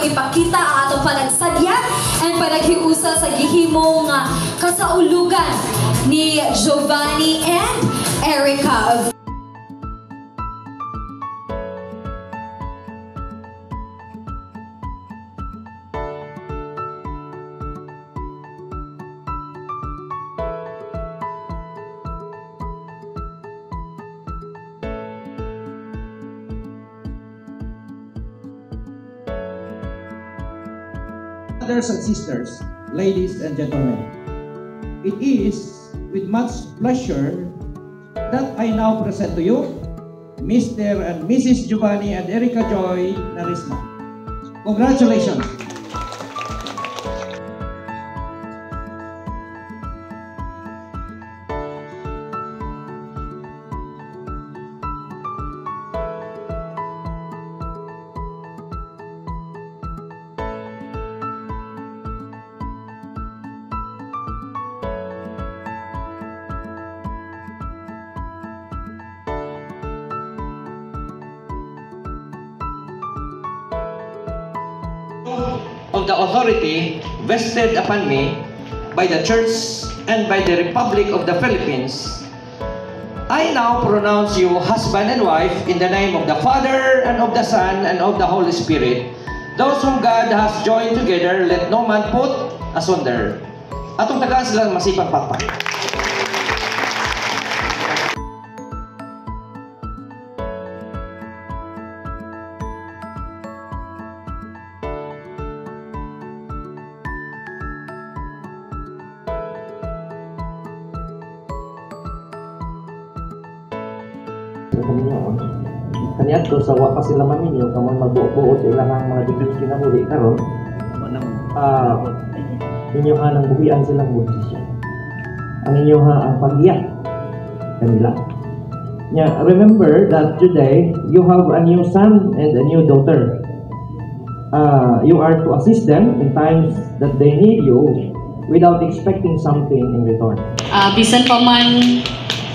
ipakita ang atong panagsadya and panaghiusa sa gihimong kasaulugan ni Giovanni and Erica. Brothers and sisters, ladies and gentlemen, it is with much pleasure that I now present to you Mr. and Mrs. Giovanni and Erica Joy Narisma. Congratulations! Of the authority vested upon me by the Church and by the Republic of the Philippines, I now pronounce you husband and wife in the name of the Father and of the Son and of the Holy Spirit. Those whom God has joined together, let no man put asunder. Atong tagaan silang masipang pakpak. Kaniadto sa wa pa sila maminyo kamon magbuo sa ilang mga dibdib kinahuli karon inyo ha nang buhian silang bundisyon ang inyo ha ang paggiya kanila remember that today you have a new son and a new daughter. You are to assist them in times that they need you without expecting something in return. Bisan pa man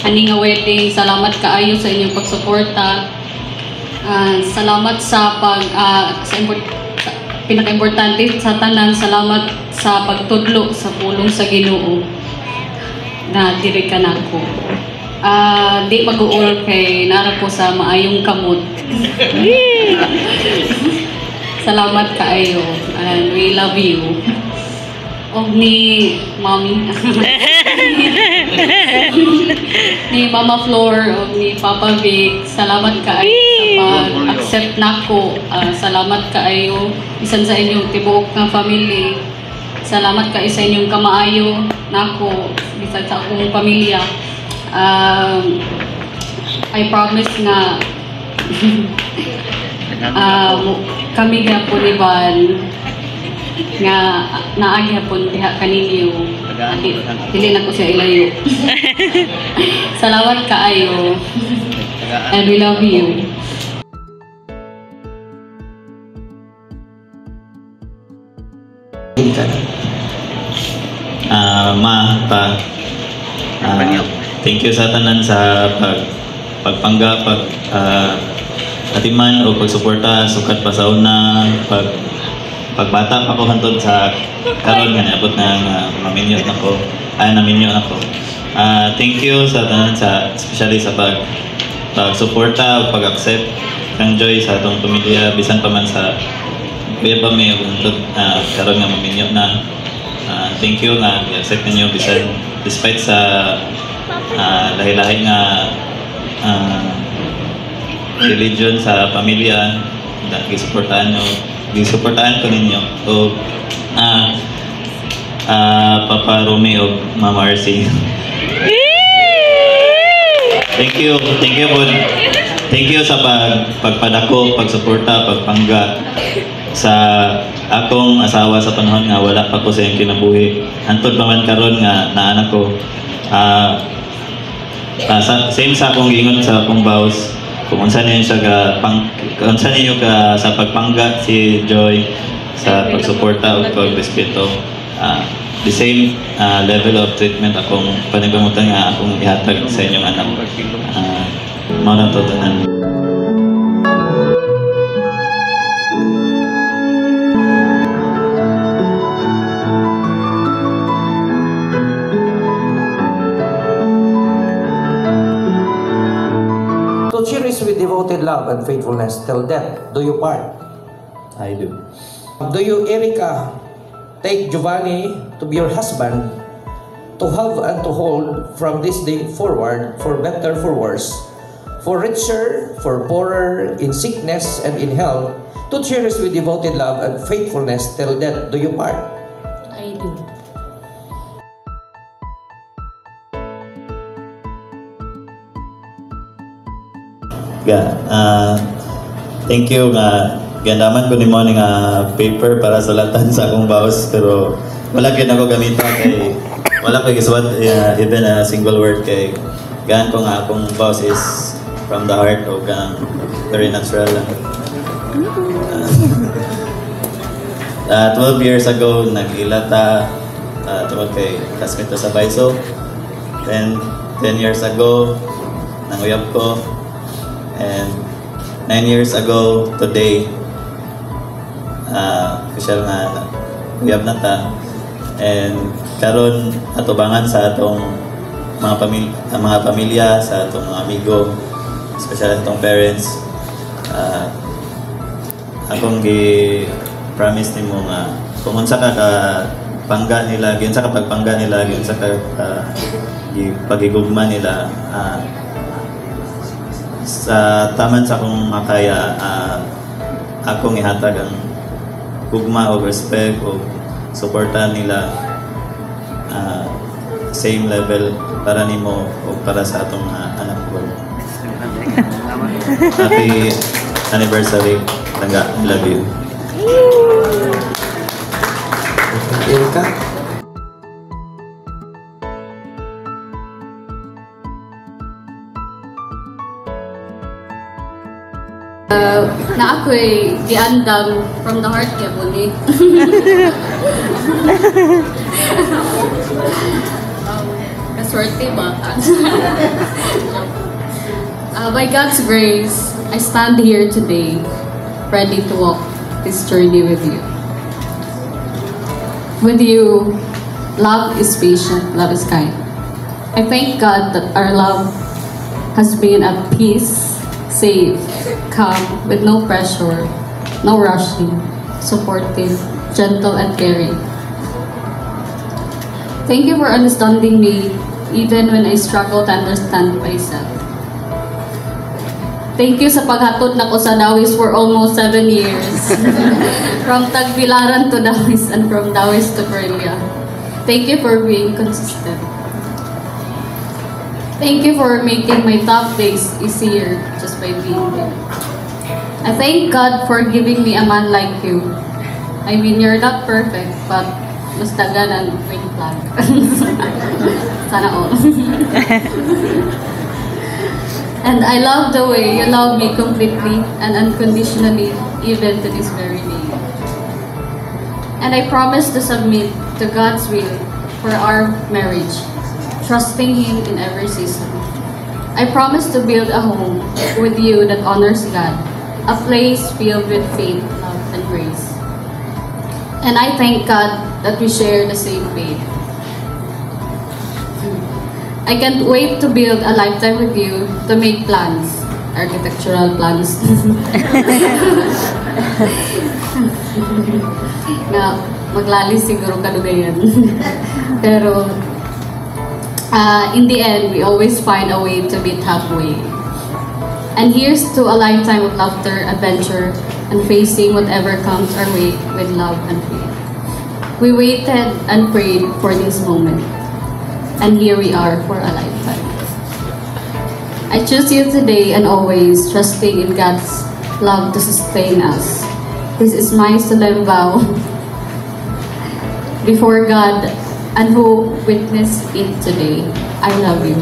ani nga wedding, salamat kaayo sa inyong pagsuporta. Salamat sa pinaka-importante sa tanan, salamat sa pagtudlo sa pulong sa Ginoo na diri ka nako. Di mag-uol kay nara ko sa maayong kamot. Salamat kaayo and we love you. Og ni Mommy ni Mama Flor o ni Papa Vic, salamat kaayo sa pag-accept nako. Salamat kaayo bisan sa inyong tibuok nga family. Salamat kaayo sa inyong kamaayo nako bisan sa akong pamilya. I promise nga kami gapon ni Van nga naagi hapon diha kaninyo. Dili na ko siya ilayo. Salamat kaayo. And we love you. Thank you sa tanan sa pagpangga, atiman o pagsuporta sukat pa sa una, pagbata pa ko hantod sa karon nga naabot na naminyo nako. Thank you sa tanan sa especially sa pagsuporta o pag-accept ng Joy sa atong pamilya bisan pa man sa kuya pa may hantod karon nga maminyo na. Thank you nga i-accept ninyo bisan despite sa lahi-lahi nga religion sa pamilya, gisuportahan ko ninyo. So, Papa Romy o Mama RC. Thank you sa pagpadako, pagsuporta, pagpangga sa akong asawa sa panahon nga wala pa ko sa iyong kinabuhi. Hantod pa man karon nga naanak ko. Same sa akong ingon sa akong boss, kung unsa ninyo sa pagpangga si Joy sa pagsuporta o pagrespeto, the same level of treatment akong panagamutan nga akong ihatag sa inyong anak. Mao na to tanan. devoted love and faithfulness till death do you part? I do. Do you, Erica, take Giovanni to be your husband, to have and to hold from this day forward, for better, for worse, for richer, for poorer, in sickness and in health, to cherish with devoted love and faithfulness till death do you part? I do. Thank you nga gandaman ko nimo ning paper para sulatan sa akong vows, pero wala gyud ako gamita kay wala pa gisuwat even a single word kay gan ko nga akong vows is from the heart o kang very natural lang. 12 years ago nag-ilata tungod kay classmate sa Baiso. Then 10 years ago nanguyab ko. And 9 years ago today, official nga uyab na ta. And karon atubangan sa atong mga pamilya, sa atong mga amigo, especially atong parents. Akong gi-promise nimo nga kung unsa ka pangga nila, gyud sa pagpangga nila, gyud sa pagigugma nila, sa taman sa akong makaya, akong ihatag ang gugma o respect o suporta nila same level para nimo o para sa atong anak ko. Happy anniversary, Tangga. I love you. Erica? Na ako'y giandam from the heart kaya po ni. Kaswerte ba? By God's grace, I stand here today, ready to walk this journey with you. With you, love is patient, love is kind. I thank God that our love has been at peace, safe, calm, with no pressure, no rushing, supportive, gentle, and caring. Thank you for understanding me even when I struggle to understand myself. Thank you sa paghatod na ko sa Dawis for almost 7 years. From Tagbilaran to Dawis and from Dawis to Perlia. Thank you for being consistent. Thank you for making my tough days easier just by being there. I thank God for giving me a man like you. I mean, you're not perfect, but mas dagan ang green flag. Sana all. And I love the way you love me completely and unconditionally, even to this very day. And I promise to submit to God's will for our marriage, trusting Him in every season. I promise to build a home with you that honors God, a place filled with faith, love, and grace. And I thank God that we share the same faith. I can't wait to build a lifetime with you, to make plans, architectural plans. Na maglalis siguro kadugayan. Pero in the end, we always find a way to meet halfway. And here's to a lifetime of laughter, adventure, and facing whatever comes our way with love and faith. We waited and prayed for this moment. And here we are for a lifetime. I choose you today and always, trusting in God's love to sustain us. This is my solemn vow before God and who witnessed it today. I love you.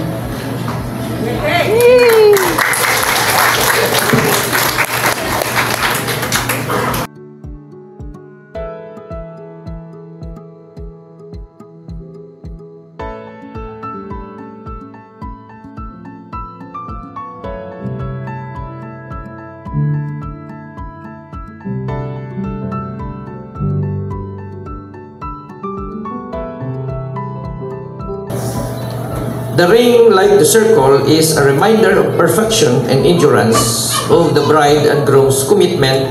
The ring, like the circle, is a reminder of perfection and endurance of the bride and groom's commitment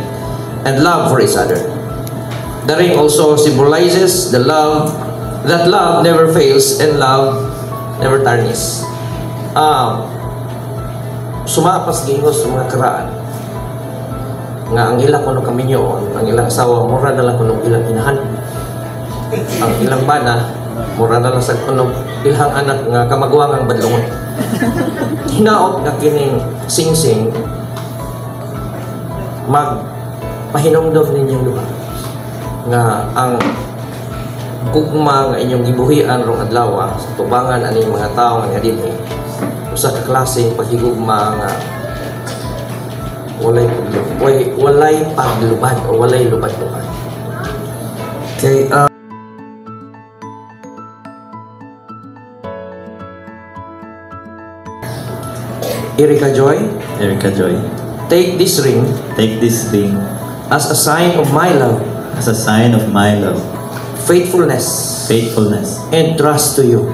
and love for each other. The ring also symbolizes the love, that love never fails and love never tarnishes. Sumapas gingos sa mga karaan nga ang ilang kuno kami nyoon, ang ilang asawa, mura na lang kuno ilang inahan. Ang ilang bana, mura na lang sa kuno ilang anak nga kamagwang ang badlungon. Hinaot nga kining singsing magpahinumdom ninyong luha nga ang gugma nga inyong gibuhian rong adlaw sa tubangan aning mga tawo nga dinhi usa ka klaseng paghigugma nga walay paglubad o walay lubad-lubad. Okay, Erica Joy, take this ring as a sign of my love, faithfulness, and trust to you,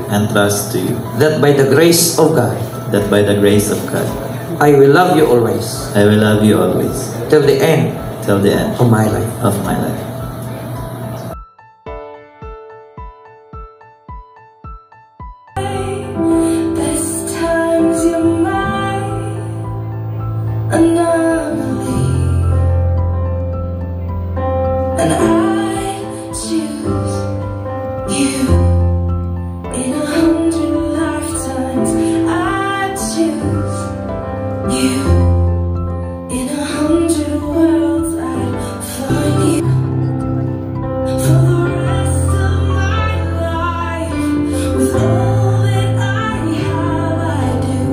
that by the grace of God, I will love you always, till the end of my life. Best times you're mine, anomaly, and I choose you in 100 lifetimes. I choose you in 100 worlds. I'd find you for the rest of my life with all that I have. I do,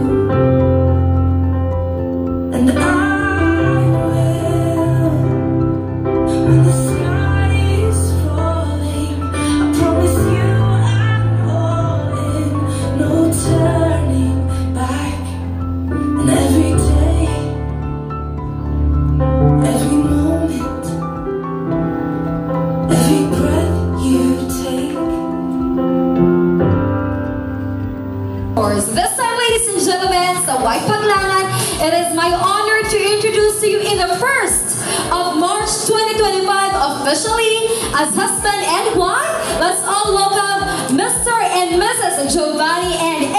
and I will. When the sky is falling, I promise you I'm all in, no turning back. And every day, every moment, every breath you take. This time, ladies and gentlemen, sa White Paglangan, it is my honor to introduce to you in the 1st of March 2025 officially as husband and wife. Let's all welcome Mr. and Mrs. Giovanni and